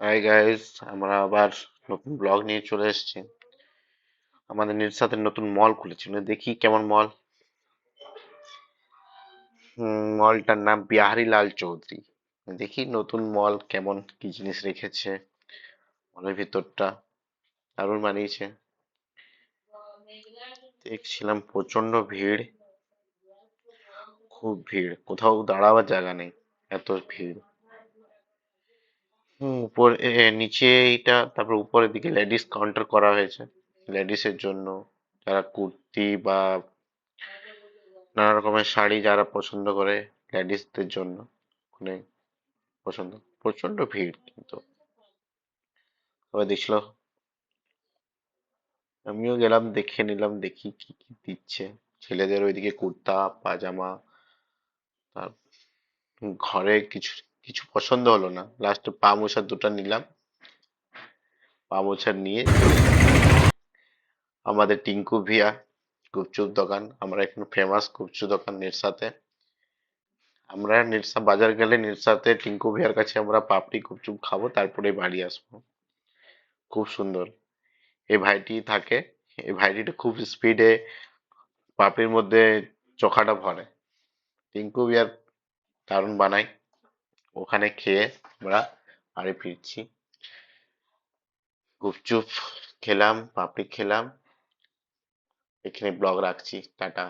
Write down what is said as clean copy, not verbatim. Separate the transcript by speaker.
Speaker 1: Hi guys, আমরা আবার নতুন ব্লগ নিয়ে চলে এসেছি। আমাদের নির্সাতের নতুন মল খুলেছিল, দেখি কেমন মল। মলটার নাম বিহারী লাল চৌধুরী। দেখি নতুন মল কেমন, কি জিনিস রেখেছে মলের ভিতরটা। দারুণ বানিয়েছে। দেখছিলাম প্রচন্ড ভিড়, খুব ভিড়, কোথাও দাঁড়াবার জায়গা নেই, এত ভিড়। উপরে নিচে এইটা, তারপর উপরের দিকে লেডিস কাউন্টার করা হয়েছে লেডিসের জন্য, যারা কুর্তি বা নানা রকমের শাড়ি যারা পছন্দ করে, লেডিসদের জন্য ওখানে পছন্দ। প্রচন্ড ভিড় কিন্তু। সবাই দেখছিল, আমিও গেলাম, দেখে নিলাম, দেখি কি কি দিচ্ছে। ছেলেদের ওইদিকে কুর্তা পাজামা। তার ঘরে কিছু কিছু পছন্দ হলো না, লাস্টে পা মোছার দুটো নিলাম। পা মোছার নিয়ে চলে গেলাম আমাদের টিঙ্কু ভিয়া গুপচুপ দোকান। আমরা এখানে ফেমাস গুপচুপ দোকান নিরসাতে। আমরা নিরসা বাজার গেলে নিরসাতে টিঙ্কু ভিয়ার কাছে আমরা পাপড়ি গুপচুপ খাবো, তারপরে বাড়ি আসবো। খুব সুন্দর এই ভাইটি থাকে। এই ভাইটিটা খুব স্পিডে পাপড়ির মধ্যে চোখাটা ভরে। টিঙ্কু বিয়ার দারুণ বানাই। ওখানে খেয়ে আমরা বাড়ি ফিরছি। গুপচুপ খেলাম, পাপড়ি খেলাম। এখানে ব্লগ রাখছি, টাটা।